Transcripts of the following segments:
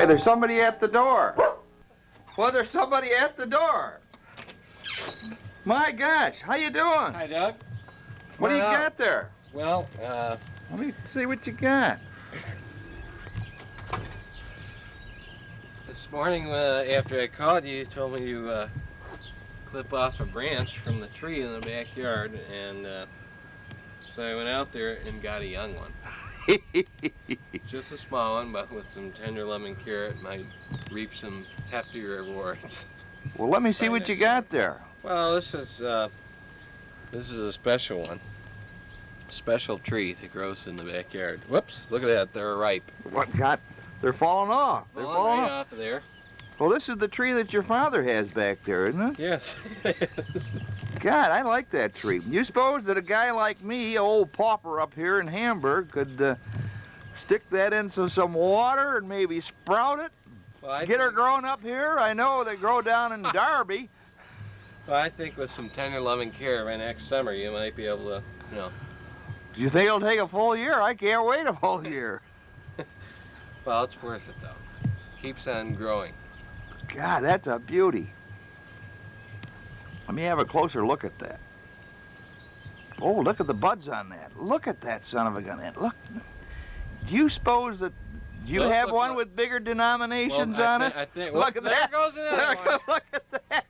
Why, there's somebody at the door. Well, there's somebody at the door. My gosh, how you doing? Hi, Doug. What do you got there? Well, let me see what you got. this morning after I called you, you told me to clip off a branch from the tree in the backyard, and so I went out there and got a young one. Just a small one, but with some tender lemon carrot, might reap some heftier rewards. Well, let me see what you got there. Well, this is a special one. Special tree that grows in the backyard. Whoops, look at that, they're ripe. What got? They're falling off. They're falling right off of there. Well, this is the tree that your father has back there, isn't it? Yes, it is. God, I like that tree. You suppose that a guy like me, old pauper up here in Hamburg, could stick that into some water and maybe sprout it? Well, get her growing up here? I know they grow down in Derby. Well, I think with some tender lemon carrot by next summer, you might be able to, you know. Do you think it'll take a full year? I can't wait a full year. Well, it's worth it, though. Keeps on growing. God, that's a beauty. Let me have a closer look at that. Oh, look at the buds on that. Look at that son of a gun. Look. Do you suppose that you have one with bigger denominations on it? I think. Look at there that. Goes another one. Look at that.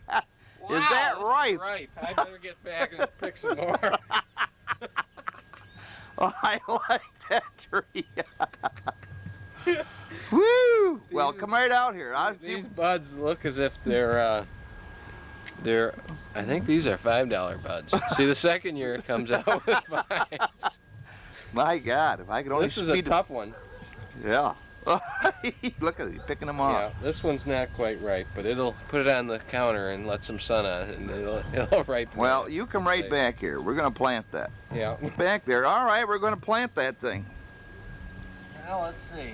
God. Wow, Is that ripe? Ripe. I better get back and pick some more. Oh, I like that tree. Woo! Well, come right out here. These buds look as if they're. I think these are $5 buds. See, the second year it comes out with 5. My God, if I could only This is a tough one. Yeah. Look at it, picking them off. Yeah, this one's not quite ripe, but it'll put it on the counter and let some sun on it, and it'll ripen. Well, you come right back here. We're going to plant that. Yeah. Back there. All right, we're going to plant that thing. Well, let's see.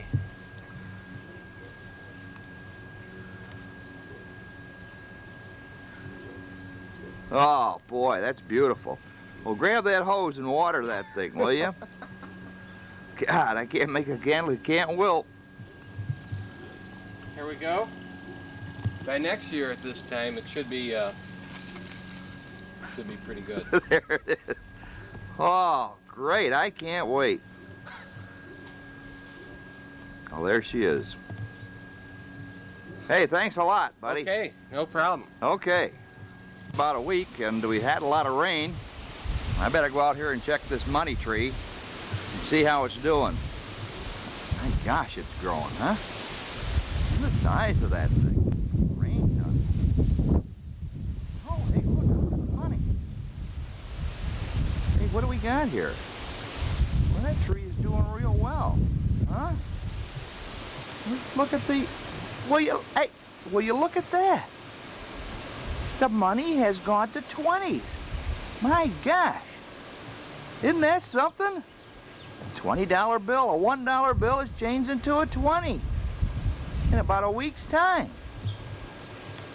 Oh, boy, that's beautiful. Well, grab that hose and water that thing, will you? God, I can't make a candle. It can't wilt. Here we go. By next year at this time, it should be pretty good. There it is. Oh, great. I can't wait. Oh, there she is. Hey, thanks a lot, buddy. Okay, no problem. Okay. About a week, and we had a lot of rain. I better go out here and check this money tree and see how it's doing. My gosh, it's growing, huh? Look at the size of that thing. Rain done. Oh, hey, look at the money. Hey, what do we got here? Well, that tree is doing real well, huh? Look at the... Will you look at that? The money has gone to 20s. My gosh. Isn't that something? A $20 bill, a $1 bill is changed into a 20 in about a week's time.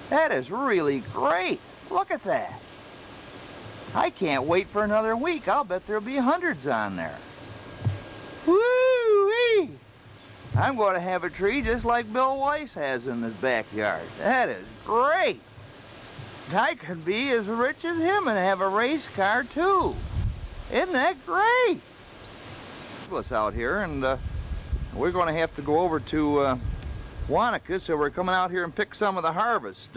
That is really great. Look at that. I can't wait for another week. I'll bet there'll be hundreds on there. Woo-wee! I'm going to have a tree just like Bill Weiss has in his backyard. That is great. I could be as rich as him and have a race car too. Isn't that great? Us out here, and we're going to have to go over to Wanaka, so we're coming out here and pick some of the harvest.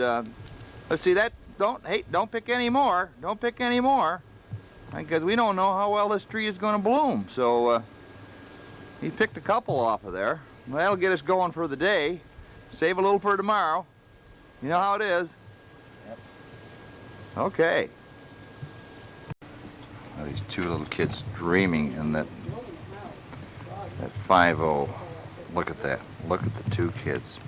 Let's see, that don't pick any more. Don't pick any more, because we don't know how well this tree is going to bloom. So he picked a couple off of there. Well, that'll get us going for the day. Save a little for tomorrow. You know how it is. Okay. Now these two little kids dreaming in that 5-0. Look at that. Look at the two kids.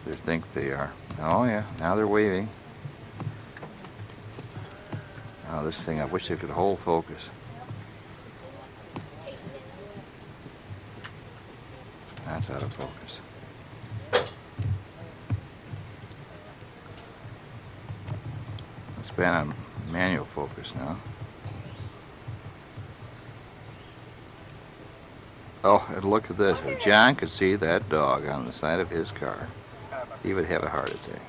They think they are. Oh yeah, now they're waving. Oh, this thing, I wish it could hold focus. That's out of focus. It's been on manual focus now. Oh, and look at this. If John could see that dog on the side of his car, he would have a heart attack.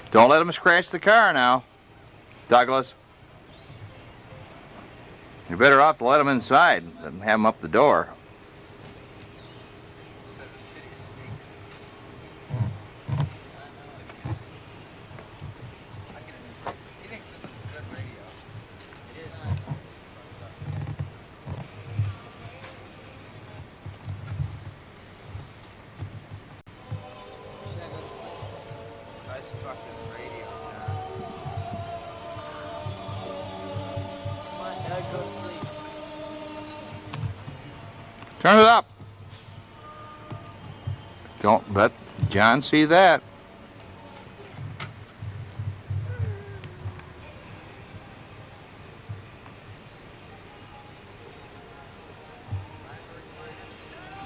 Don't let him scratch the car now, Douglas. You're better off to let him inside than have him up the door. Turn it up. Don't let John see that.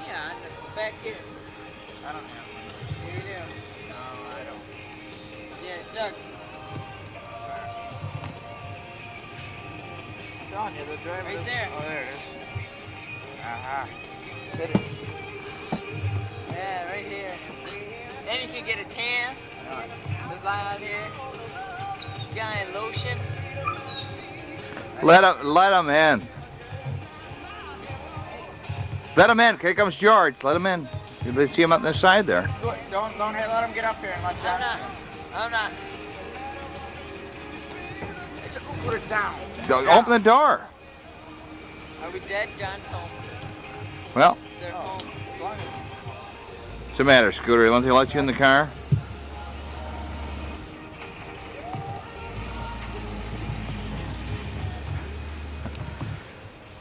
Yeah, back here. I don't have one. Here you do. No, I don't. Yeah, Doug. I'm telling you, the driver. Right there. Oh, there it is. Aha. Sit it. Yeah, right here. Then you can get a tan. Just lie out here. Guy in lotion. Let him in. Let him in. Here comes George. Let him in. You see him up the side there. Don't let him get up here and let John. I'm not. Put it down. Open the door. Are we dead? John's home. Well, They're home. what's the matter, Scooter? Won't they let you in the car?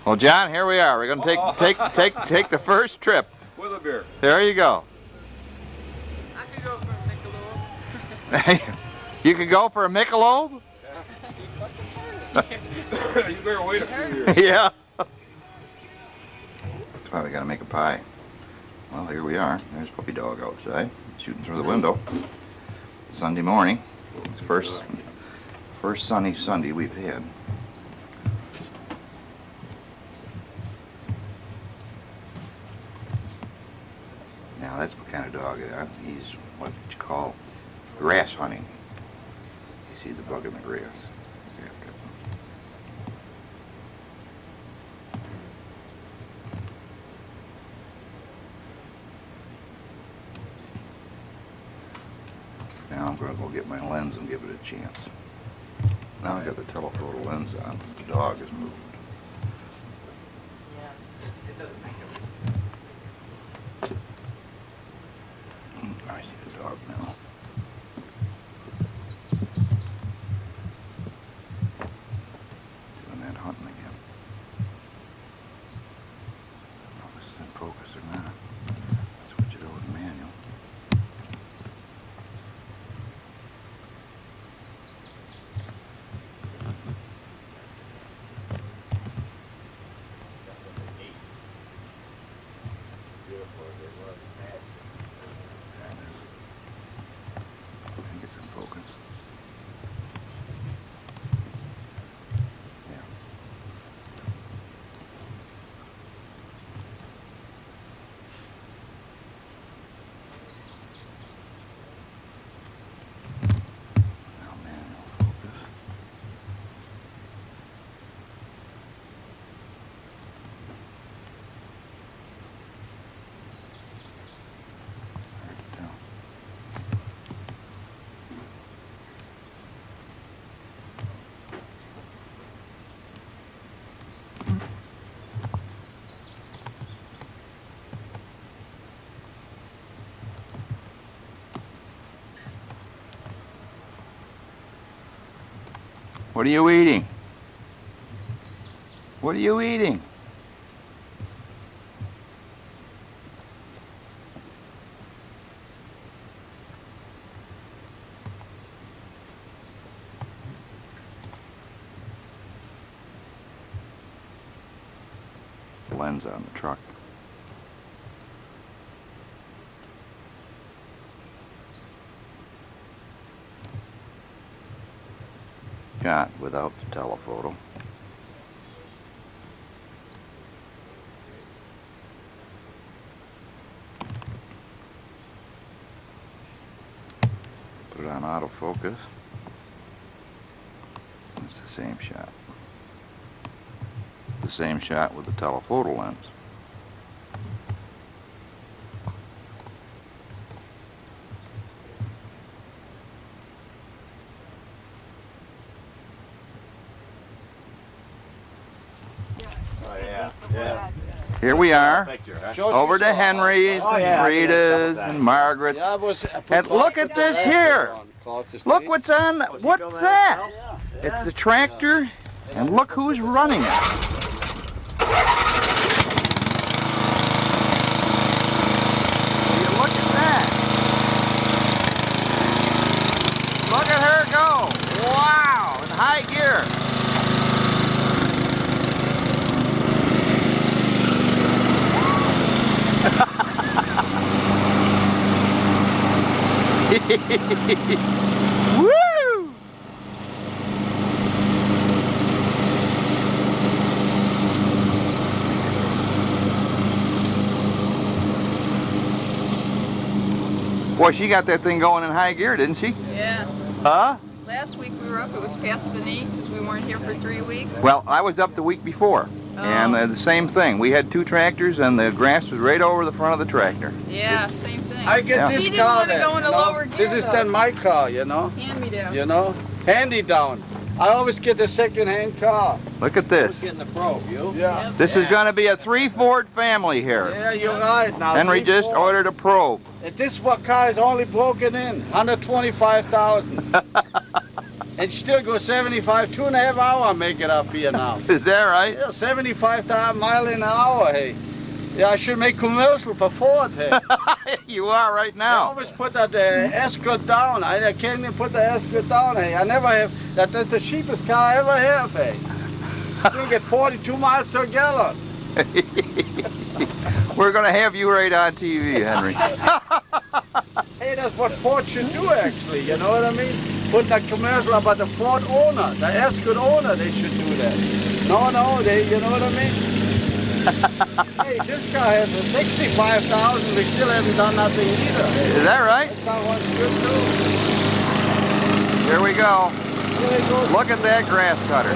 Well, John, here we are. We're going to take the first trip. With a beer. There you go. I could go for a Michelob. You could go for a Michelob? You better wait a few years. Yeah. That's why we got to make a pie. Well, here we are. There's Puppy Dog outside, shooting through the window. Sunday morning. It's first sunny Sunday we've had. Now that's what kind of dog it is. He's what you call grass hunting. You see the bug in the grass. He's after it. Now I'm going to go get my lens and give it a chance. Now I got the telephoto lens on. The dog has moved. Yeah. It doesn't make I see the dog now. Doing that hunting again. I don't know if this is in focus or not. Switch it over to manual. I think it's in focus. Yeah. Now manual focus. Hard to tell. What are you eating? What are you eating? lens on the truck. Shot without the telephoto. Put it on autofocus. It's the same shot. The same shot with the telephoto lens. Here we are, over to Henry's, and Rita's, and Margaret's. And look at this here. Look what's on, what's that? It's the tractor, and look who's running it. Will you look at that? Look at her go. Wow, in high gear. Woo! Boy, she got that thing going in high gear, didn't she? Yeah. Huh? Last week we were up, it was past the knee because we weren't here for 3 weeks. Well, I was up the week before. And the same thing. We had 2 tractors, and the grass was right over the front of the tractor. Yeah, same thing. I get Yeah. this She didn't car want to then, go in you the know? lower gear, This is though. then my car, you know? Hand me down. You know? Handy down. I always get a second-hand car. Look at this. Getting the probe, you? Yeah. This is going to be a 3-Ford family here. Yeah, you're right now. Henry 3, just 4. ordered a probe. And this car is only broken in, 125,000. And still go 75, 2.5 hours make it up here now. Is that right? Yeah, 75 mile an hour, hey. Yeah, I should make commercial for Ford, hey. You are right I now. always put that Escort down. I can't even put the Escort down, hey. I never have, that's the cheapest car I ever have, hey. You get 42 miles per gallon. We're going to have you right on TV, Henry. Hey, that's what Ford should do, actually, you know what I mean? Put that commercial about the Ford owner, the Escort owner, they should do that. No, they, you know what I mean? Hey, this car has a 65,000, we still haven't done nothing either. Is that right? That car wants good too. Here we go. Here it goes. Look at that grass cutter.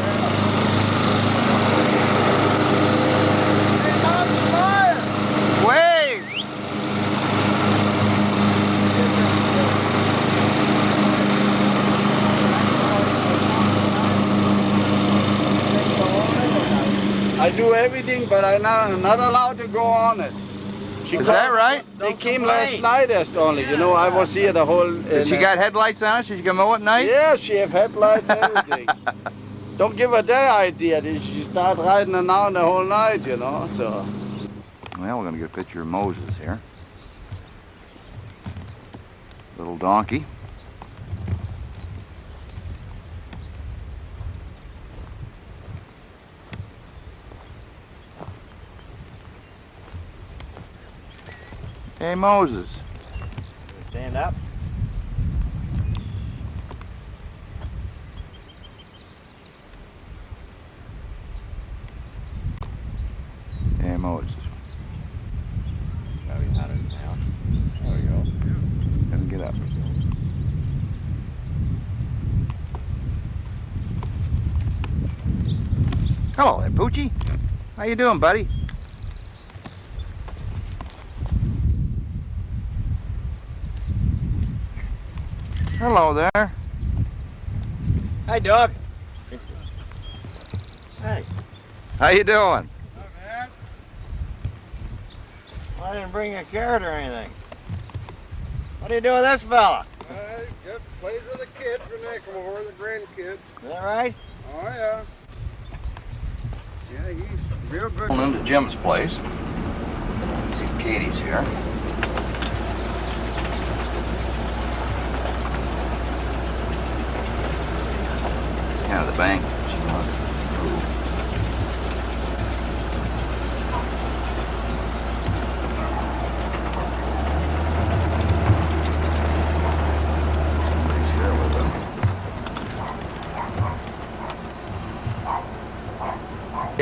Hey, Tom's fire. Wait! I do everything, but I'm not allowed to go on it. Is that right? They came last night, only. You know, I was here the whole... She got headlights on it so she can mow at night? Yeah, she have headlights, everything. Don't give her that idea. She start riding around the whole night, you know, so... Well, we're going to get a picture of Moses here. Little donkey. Hey, Moses. Stand up. Hey, Moses. Oh, he's not in now. There we go. Gotta get up. Hello there, Poochie. How you doing, buddy? Hello there. Hi, dog. Hey. How you doing? I didn't bring a carrot or anything. What do you do with this fella? Just plays with the kids when they come over, the grandkids. Is that right? Oh, yeah. Yeah, he's real good. Pulling into Jim's place. See if Katie's here. It's kind of the bank. She wants to move.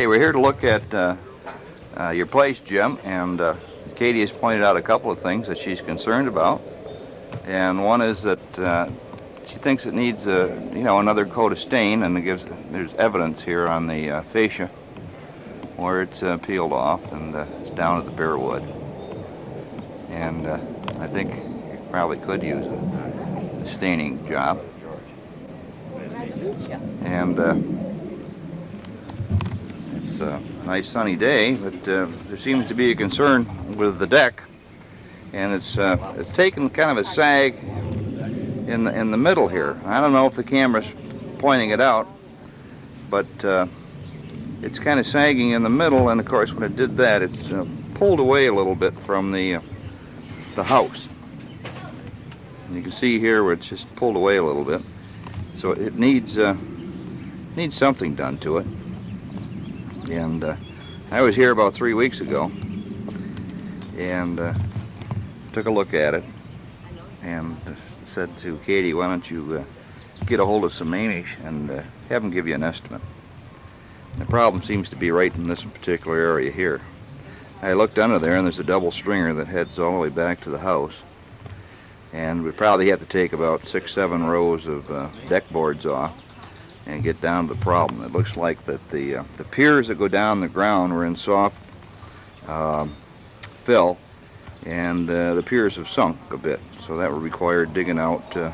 Hey, we're here to look at your place, Jim, and Katie has pointed out a couple of things that she's concerned about. And one is that she thinks it needs another coat of stain, and there's evidence here on the fascia where it's peeled off, and it's down at the bare wood. And I think you probably could use a staining job. And it's a nice sunny day, but there seems to be a concern with the deck, and it's taken kind of a sag in the middle here. I don't know if the camera's pointing it out, but it's kind of sagging in the middle, and of course when it did that, it's pulled away a little bit from the house. And you can see here where it's just pulled away a little bit, so it needs something done to it. And I was here about 3 weeks ago and took a look at it and said to Katie, why don't you get a hold of some Amish and have them give you an estimate. And the problem seems to be right in this particular area here. I looked under there, and there's a double stringer that heads all the way back to the house, and we probably have to take about 6-7 rows of deck boards off and get down to the problem. It looks like that the piers that go down the ground were in soft fill, and the piers have sunk a bit, so that would require digging out a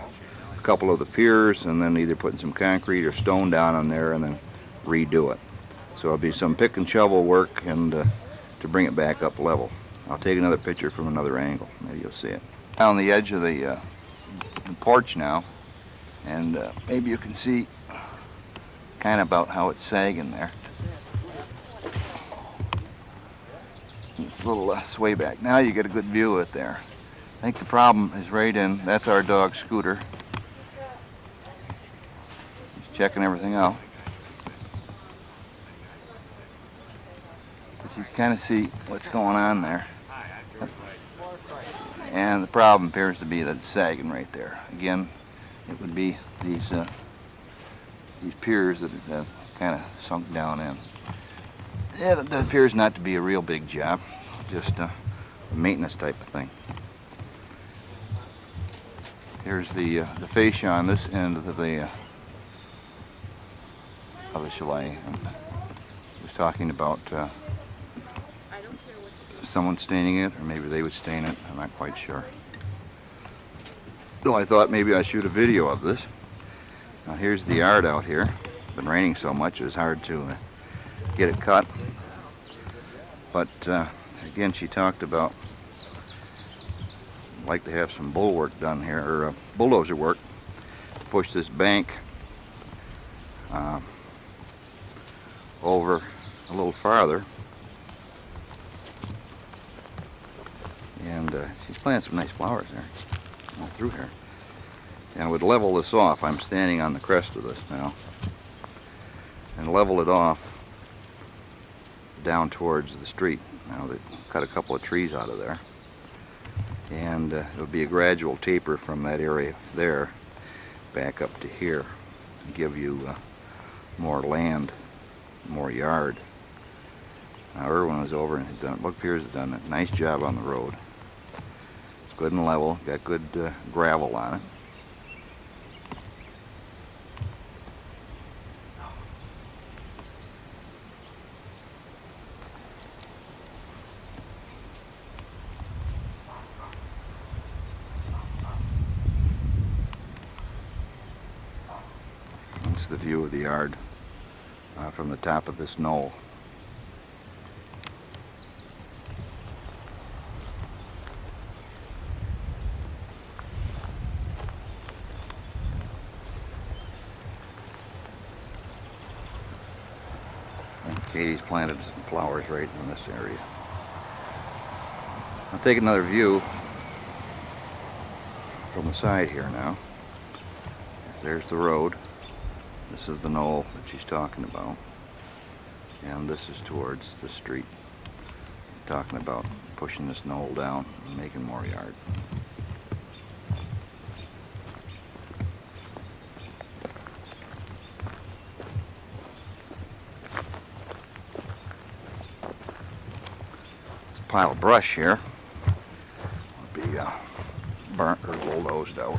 couple of the piers and then either putting some concrete or stone down on there and then redo it. So it'll be some pick and shovel work and to bring it back up level. I'll take another picture from another angle, maybe you'll see it. Down the edge of the porch now, and maybe you can see kind of about how it's sagging there. It's a little sway back. Now you get a good view of it there. I think the problem is right in, that's our dog Scooter. He's checking everything out. But you can kind of see what's going on there. And the problem appears to be that it's sagging right there. Again, it would be these piers that have kind of sunk down in. Yeah, that appears not to be a real big job, just a maintenance type of thing. Here's the fascia on this end of the chalet. And I was talking about someone staining it, or maybe they would stain it. I'm not quite sure. So I thought maybe I shoot a video of this. Now here's the yard out here. It's been raining so much it was hard to get it cut. But again, she talked about like to have some bull work done here, or bulldozer work, push this bank over a little farther. And she's planting some nice flowers there all through here. And I would level this off. I'm standing on the crest of this now, and level it off down towards the street. Now they cut a couple of trees out of there, and it would be a gradual taper from that area there back up to here and give you more land, more yard. Now Irwin was over and he's done, look, Piers has done a nice job on the road. It's good and level, got good gravel on it. That's the view of the yard from the top of this knoll. And Katie's planted some flowers right in this area. I'll take another view from the side here now. There's the road. This is the knoll that she's talking about, and this is towards the street. Talking about pushing this knoll down and making more yard. pile of brush here. It'll be burnt or bulldozed out.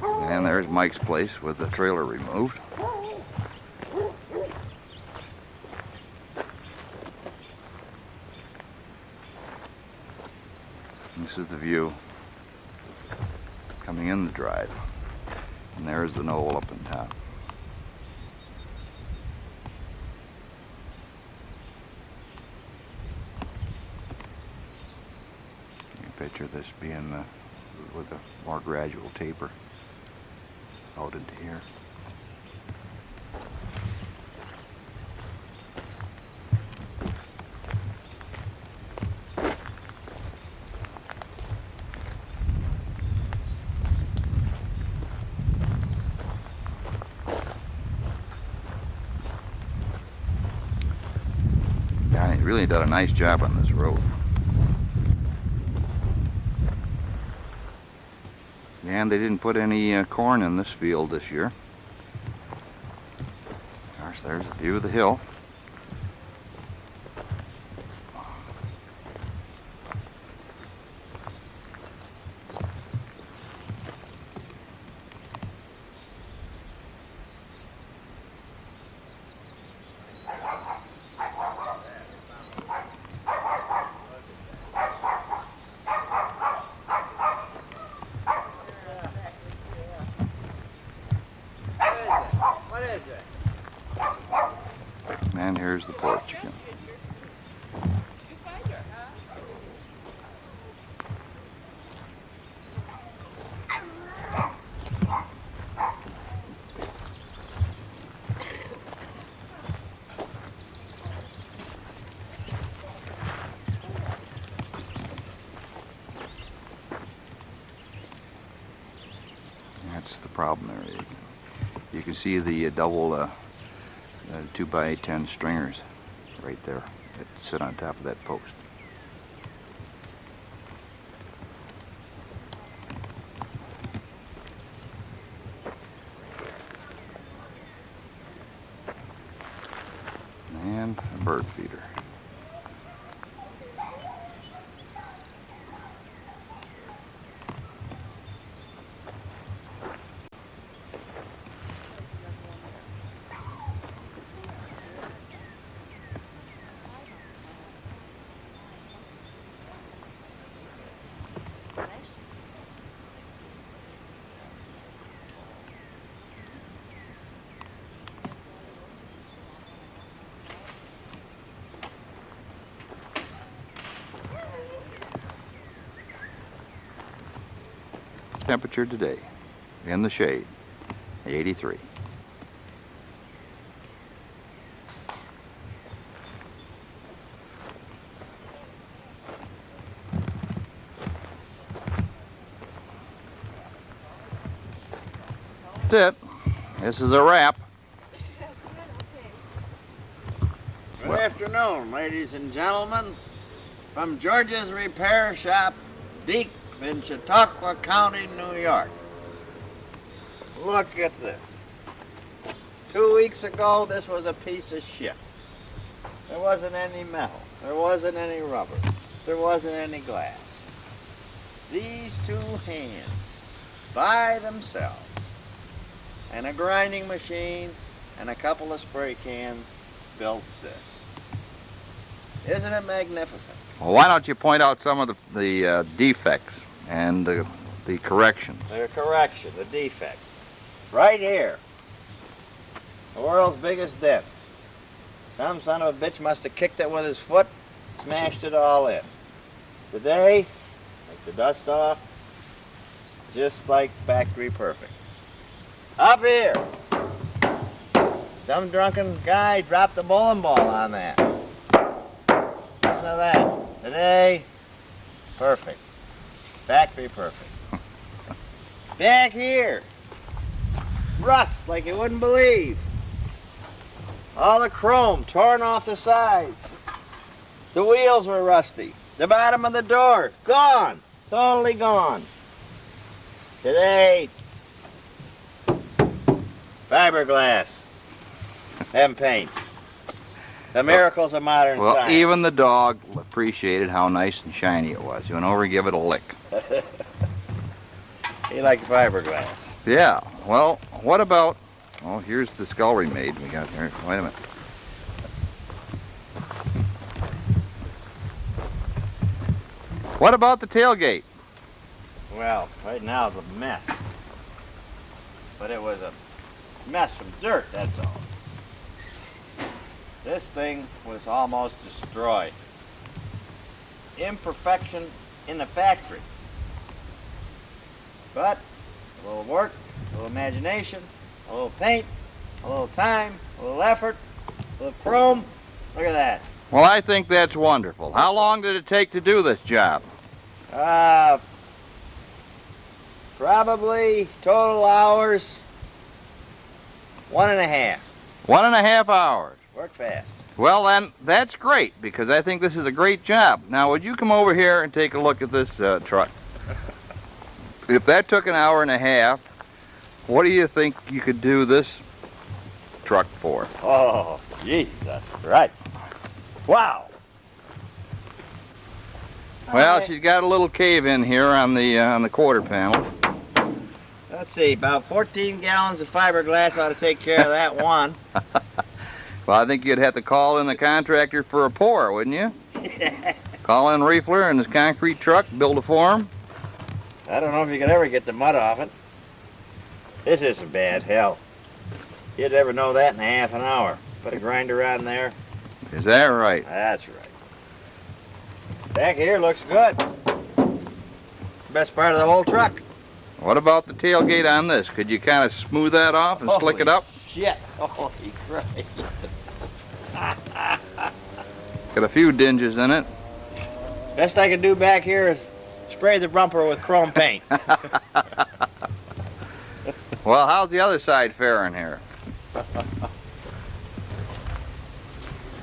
And there's Mike's place with the trailer removed. This is the view coming in the drive. And there's the knoll up on top. You can picture this being with a more gradual taper out into here. Yeah, he really did a nice job on this road. And they didn't put any corn in this field this year. Of course, there's the view of the hill. And here's the porch again. That's the problem there. You can see the double 2x10 stringers right there that sit on top of that post. And a bird feeder. Temperature today in the shade, 83. That's it. This is a wrap. Good afternoon, ladies and gentlemen. From George's Repair Shop, deep in Chautauqua County, New York. Look at this. 2 weeks ago, this was a piece of shit. There wasn't any metal. There wasn't any rubber. There wasn't any glass. These two hands, by themselves, and a grinding machine and a couple of spray cans, built this. Isn't it magnificent? Well, why don't you point out some of the defects and the corrections? The correction, the defects. Right here. The world's biggest dent. Some son of a bitch must have kicked it with his foot, smashed it all in. Today, take the dust off, just like factory perfect. Up here, some drunken guy dropped a bowling ball on that. Listen to that. Today, perfect. Factory perfect. Back here, rust like you wouldn't believe. All the chrome torn off the sides. The wheels were rusty. The bottom of the door, gone. Totally gone. Today, Fiberglass. And paint. The miracles of modern Well, science. even the dog appreciated how nice and shiny it was. You went over and give it a lick. He liked fiberglass. Yeah, well, what about... Oh, here's the scullery maid we got here. Wait a minute. What about the tailgate? Well, right now it's a mess. But it was a mess from dirt, that's all. This thing was almost destroyed. Imperfection in the factory. But a little work, a little imagination, a little paint, a little time, a little effort, a little chrome. Look at that. Well, I think that's wonderful. How long did it take to do this job? Probably total hours 1.5. 1.5 hours. Work fast. Well, then, that's great, because I think this is a great job. Now, would you come over here and take a look at this truck? If that took 1.5 hours, what do you think you could do this truck for? Oh, Jesus Christ. Wow. Well, she's got a little cave in here on the quarter panel. Let's see, about 14 gallons of fiberglass ought to take care of that one. Well, I think you'd have to call in the contractor for a pour, wouldn't you? Call in Riefler and his concrete truck, build a form. I don't know if you could ever get the mud off it. This isn't bad, hell. You'd never know that in a half an hour. Put a grinder on there. Is that right? That's right. Back here looks good. Best part of the whole truck. What about the tailgate on this? Could you kind of smooth that off and slick it up? Shit. Holy Christ. Got a few dinges in it. Best I can do back here is spray the bumper with chrome paint. Well, how's the other side faring here?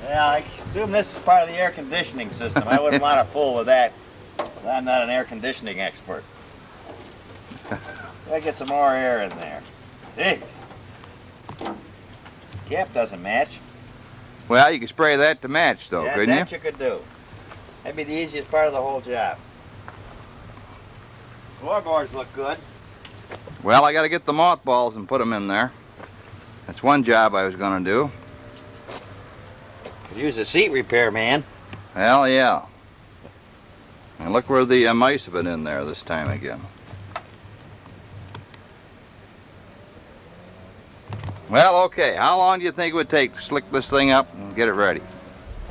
Yeah, I assume this is part of the air conditioning system. I wouldn't want to fool with that. I'm not an air conditioning expert. Gotta get some more air in there. Hey. Cap doesn't match. Well, you could spray that to match, though, Yeah, couldn't you? that you could do. That'd be the easiest part of the whole job. Floorboards look good. Well, I got to get the mothballs and put them in there. That's one job I was going to do. Could use a seat repair, man. Well, yeah. And look where the mice have been in there this time again. Well, okay. How long do you think it would take to slick this thing up and get it ready?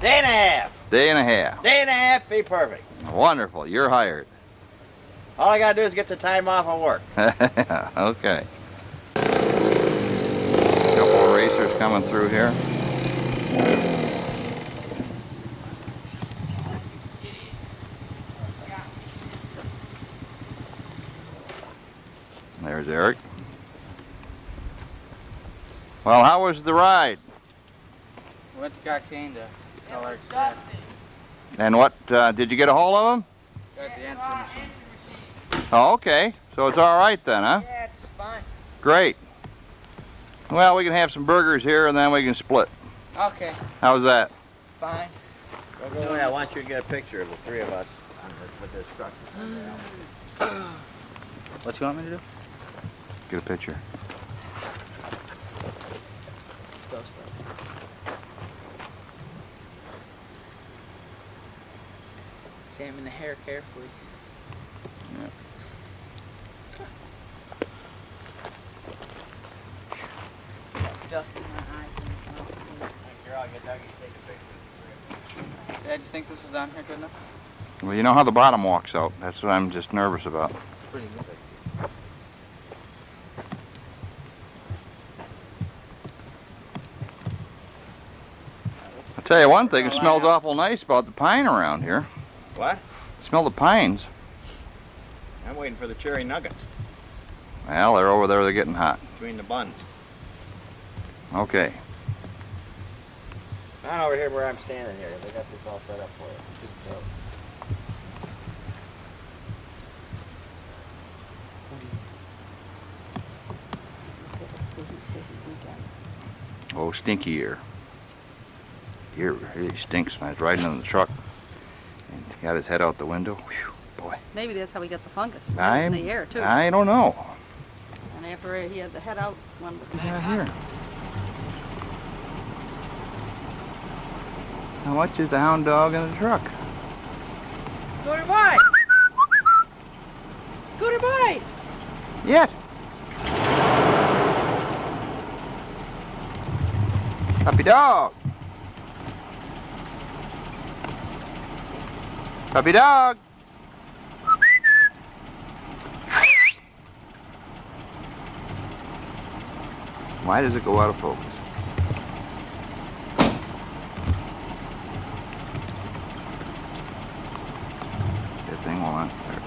Day and a half. Day and a half. Day and a half, be perfect. Wonderful. You're hired. All I gotta do is get the time off of work. Okay. Couple of racers coming through here. There's Eric. Well, how was the ride? Went to Cockane to tell our staff. And what, did you get a hold of him? Got the answer machine. Oh, okay. So it's all right then, huh? Yeah, it's fine. Great. Well, we can have some burgers here and then we can split. Okay, How's that? fine. Go away. I want you to get a picture of the three of us with this truck. What you want me to do? Get a picture. Go slow. Examine the hair carefully. Yeah. Dust in my eyes and mouth. Here, I'll get Dougie to take a picture of the three of us. Dad, you think this is on here good enough? Well, you know how the bottom walks out. That's what I'm just nervous about. It's pretty good. I'll tell you one thing, it smells awful nice about the pine around here. What? Smell the pines. I'm waiting for the cherry nuggets Well, they're over there, they're getting hot. between the buns. Okay. Not over here where I'm standing here. They got this all set up for you. Oh, stinky ear. Ear really stinks when I was riding in the truck and got his head out the window. Whew, boy. Maybe that's how he got the fungus. In I'm, the air, too. I don't know. And after he had the head out, one was Yeah, here. How much is the hound dog in the truck? Scooter boy! Scooter boy! Yes. Puppy dog. Puppy dog. Why does it go out of focus? That thing will not start.